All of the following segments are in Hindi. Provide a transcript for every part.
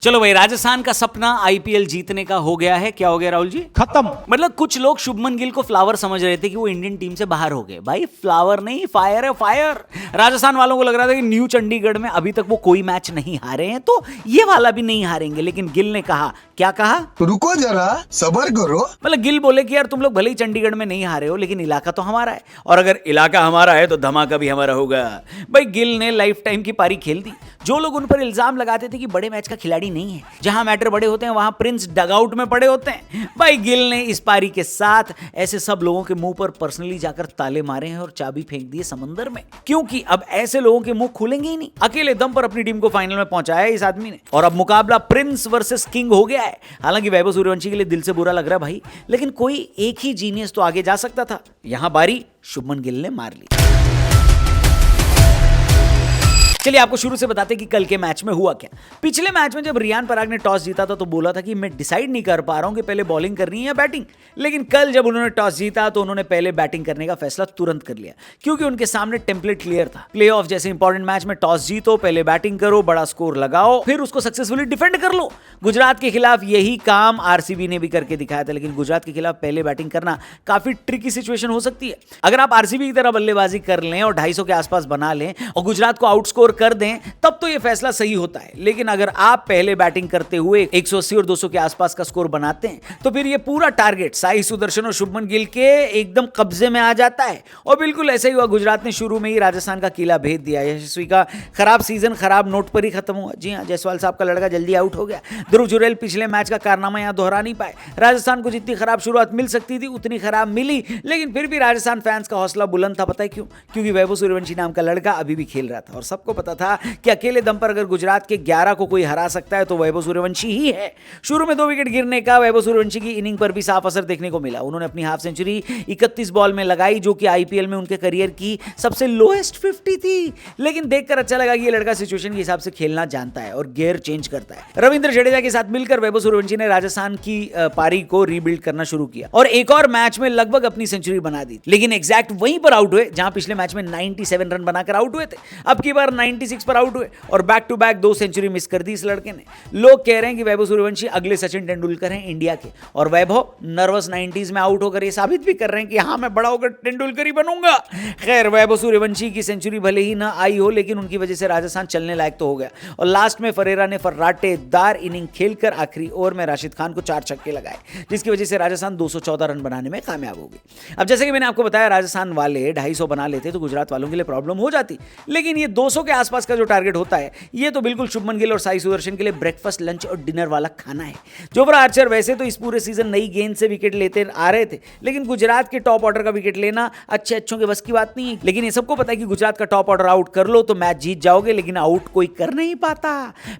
चलो भाई, राजस्थान का सपना आईपीएल जीतने का हो गया है। क्या हो गया राहुल जी? खत्म। मतलब कुछ लोग शुभमन गिल को फ्लावर समझ रहे थे कि वो इंडियन टीम से बाहर हो गए। भाई फ्लावर नहीं, फायर है फायर। राजस्थान वालों को लग रहा था कि न्यू चंडीगढ़ में अभी तक वो कोई मैच नहीं हारे हैं, तो ये वाला भी नहीं हारेंगे। लेकिन गिल ने कहा, क्या कहा? रुको जरा, सबर करो। मतलब गिल बोले कि यार तुम लोग भले ही चंडीगढ़ में नहीं हारे हो, लेकिन इलाका तो हमारा है, और अगर इलाका हमारा है तो धमाका भी हमारा होगा। भाई गिल ने लाइफ टाइम की पारी खेल दी। जो लोग उन पर इल्जाम लगाते थे कि बड़े मैच का खिलाड़ी नहीं है, जहां मैटर बड़े होते हैं वहां प्रिंस डगआउट में पड़े होते हैं, भाई गिल ने इस पारी के साथ ऐसे सब लोगों के मुंह पर पर्सनली जाकर ताले मारे हैं और चाबी फेंक दी है समंदर में। क्योंकि अब ऐसे लोगों के मुंह खुलेंगे ही नहीं। अकेले दम पर अपनी टीम को फाइनल में पहुंचाया है इस आदमी ने, और अब मुकाबला प्रिंस वर्सेस किंग हो गया है। हालांकि वैभव सूर्यवंशी के लिए दिल से बुरा लग रहा है भाई, लेकिन कोई एक ही जीनियस तो आगे जा सकता था। यहां बारी शुभमन गिल ने मार ली। चलिए आपको शुरू से बताते कि कल के मैच में हुआ क्या। पिछले मैच में जब रियान पराग ने टॉस जीता था तो बोला था कि मैं डिसाइड नहीं कर पा रहा हूं कि पहले बॉलिंग करनी है या बैटिंग। लेकिन कल जब उन्होंने टॉस जीता तो उन्होंने पहले बैटिंग करने का फैसला तुरंत कर लिया, क्योंकि उनके सामने टेम्पलेट क्लियर था। प्लेऑफ जैसे इंपॉर्टेंट मैच में टॉस जीतो, पहले बैटिंग करो, बड़ा स्कोर लगाओ, फिर उसको सक्सेसफुली डिफेंड कर लो। गुजरात के खिलाफ यही काम आरसीबी ने भी करके दिखाया था, लेकिन गुजरात के खिलाफ पहले बैटिंग करना काफी ट्रिकी सिचुएशन हो सकती है। अगर आप आरसीबी की तरह बल्लेबाजी कर लें और 250 के आसपास बना लें और गुजरात को आउटस्कोर कर दें, तब तो यह फैसला सही होता है। लेकिन अगर आप पहले बैटिंग करते हुए 180 और 200 के आसपास का स्कोर बनाते हैं तो फिर यह पूरा टारगेट साई सुदर्शन और शुभमन गिल के एकदम कब्जे में आ जाता है। और बिल्कुल ऐसा ही हुआ। गुजरात ने शुरू में ही राजस्थान का किला भेद दिया। यशस्वी का खराब सीजन खराब नोट पर ही खत्म हुआ। जी हां, जायसवाल साहब का लड़का जल्दी आउट हो गया। ध्रुव जुरैल पिछले मैच का कारनामा यहां दोहरा नहीं पाए। राजस्थान को जितनी खराब शुरुआत मिल सकती थी उतनी खराब मिली, लेकिन फिर भी राजस्थान फैंस का हौसला बुलंद था। पता है क्यों? क्योंकि वैभव सूर्यवंशी नाम का लड़का अभी भी खेल रहा था, और सबको पता था कि अकेले दम पर अगर गुजरात के 11 को कोई हरा सकता है तो वैभव सूर्यवंशी ही है। शुरू में 2 विकेट गिरने का वैभव सूर्यवंशी की इनिंग पर भी साफ असर देखने को मिला। उन्होंने अपनी हाफ सेंचुरी 31 बॉल में लगाई, जो कि आईपीएल में उनके करियर की सबसे लोएस्ट 50 थी। लेकिन देखकर अच्छा लगा कि ये लड़का सिचुएशन के हिसाब से खेलना जानता है और गियर चेंज करता है। रविंद्र जडेजा के साथ मिलकर वैभव सूर्यवंशी ने राजस्थान की पारी को रीबिल्ड करना शुरू किया और एक और मैच में लगभग अपनी सेंचुरी बना दी। लेकिन एग्जैक्ट वहीं पर आउट हुए जहां पिछले मैच में 97 रन बनाकर आउट हुए थे। अब की बार 96 पर आउट हुए और back to back 2 century miss कर दी इस लड़के ने। लोग कह रहे हैं कि वैभव सूर्यवंशी अगले सचिन तेंदुलकर हैं इंडिया के, और वैभव नर्वस 90s में आउट होकर ये साबित भी कर रहे हैं कि हाँ, मैं बड़ा होकर तेंदुलकर ही बनूंगा। खैर, वैभव सूर्यवंशी की सेंचुरी भले ही ना आई हो, लेकिन उनकी वजह से राजस्थान चलने लायक तो हो गया। और लास्ट में फरेरा ने फर्राटेदार इनिंग खेलकर आखिरी ओवर में राशिद खान को 4 छक्के लगाए, जिसकी वजह से राजस्थान 214 रन बनाने में कामयाब हो गई। अब जैसे कि मैंने आपको बताया, राजस्थान वाले 250 बना लेते तो गुजरात वालों के लिए प्रॉब्लम हो जाती, लेकिन ये 200 के आसपास का जो टारगेट होता है, ये तो बिल्कुल शुभमन गिल और साई सुदर्शन के लिए ब्रेकफास्ट, लंच और डिनर वाला खाना है। जोफ्रा आर्चर वैसे तो इस पूरे सीजन नई गेंद से विकेट लेते आ रहे थे, लेकिन गुजरात के टॉप ऑर्डर का विकेट लेना अच्छों के बस की बात नहीं है। लेकिन ये सबको पता है कि गुजरात का टॉप ऑर्डर आउट कर लो तो मैच जीत जाओगे, लेकिन आउट कोई कर नहीं पाता।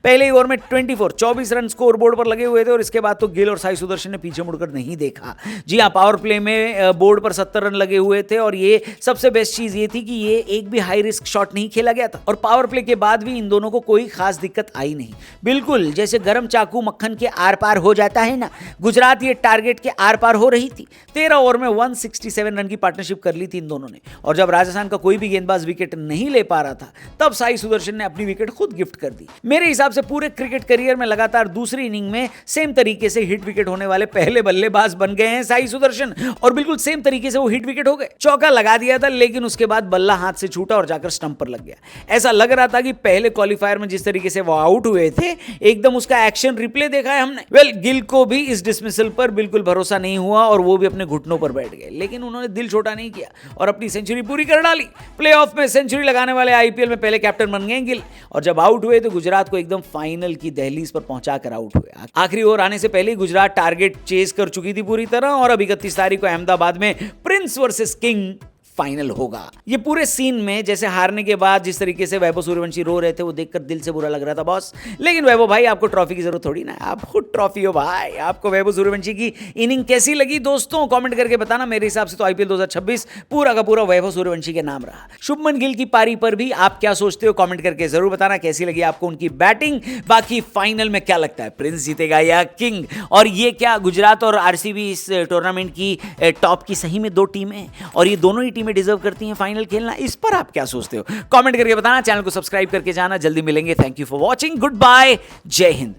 पहले ओवर में 24 रन स्कोर बोर्ड पर लगे हुए थे, और इसके बाद तो गिल और साई सुदर्शन ने पीछे मुड़कर नहीं देखा। जी हाँ, पावर प्ले में बोर्ड पर 70 रन लगे हुए थे, और ये सबसे बेस्ट चीज ये थी कि ये एक भी हाई रिस्क शॉट नहीं खेला गया था, और पावर प्ले के बाद भी इन दोनों को कोई खास दिक्कत आई नहीं। बिल्कुल जैसे गरम चाकू मक्खन के आर पार हो जाता है ना, गुजरात ये टारगेट के आर पार हो रही थी। 13 ओवर में 167 रन की पार्टनरशिप कर ली थी इन दोनों ने, और जब राजस्थान का कोई भी गेंदबाज विकेट नहीं ले पा रहा था, तब साई सुदर्शन ने अपनी विकेट खुद गिफ्ट कर दी। मेरे हिसाब से पूरे क्रिकेट करियर में लगातार दूसरी इनिंग में सेम तरीके से हिट विकेट होने वाले पहले बल्लेबाज बन गए हैं साई सुदर्शन, और बिल्कुल सेम तरीके से वो हिट विकेट हो गए। चौका लगा दिया था, लेकिन उसके बाद बल्ला हाथ से छूटा और जाकर स्टंप पर लग गया। ऐसा लग रहा था कि पहले क्वालिफायर में जिस तरीके से वो आउट हुए थे, एकदम उसका एक्शन रिप्ले देखा है हमने। वेल, गिल को भी इस डिसमिसल पर बिल्कुल भरोसा नहीं हुआ और वो भी अपने घुटनों पर बैठ गए, लेकिन उन्होंने दिल छोटा नहीं किया और अपनी सेंचुरी पूरी कर डाली। प्लेऑफ में सेंचुरी लगाने वाले आईपीएल में पहले कैप्टन बन गए गिल, और जब आउट हुए तो गुजरात को एकदम फाइनल की दहलीज पर पहुंचाकर आउट हुए। आखिरी ओवर आने से पहले ही गुजरात टारगेट चेज कर चुकी थी पूरी तरह, और अब 31 तारीख को अहमदाबाद में प्रिंस वर्सेस किंग फाइनल होगा। ये पूरे सीन में जैसे हारने के बाद जिस तरीके से वैभव सूर्यवंशी रो रहे थे, वो देखकर दिल से बुरा लग रहा था बॉस। लेकिन वैभव भाई, आपको ट्रॉफी की जरूरत थोड़ी ना, आप खुद ट्रॉफी हो भाई। आपको वैभव सूर्यवंशी की इनिंग कैसी लगी दोस्तों, कमेंट करके बताना। मेरे हिसाब से तो आईपीएल 2026 पूरा का पूरा वैभव सूर्यवंशी के नाम रहा। शुभमन गिल की पारी पर भी आप क्या सोचते हो, कमेंट करके जरूर बताना। कैसी लगी आपको उनकी बैटिंग? बाकी फाइनल में क्या लगता है, प्रिंस जीतेगा या किंग? और ये क्या गुजरात और आरसीबी इस टूर्नामेंट की टॉप की सही में 2 टीमें हैं, और ये दोनों ही टीमें में डिजर्व करती हैं फाइनल खेलना? इस पर आप क्या सोचते हो? कमेंट करके बताना, चैनल को सब्सक्राइब करके जाना। जल्दी मिलेंगे। Thank you for watching. Goodbye, जय हिंद।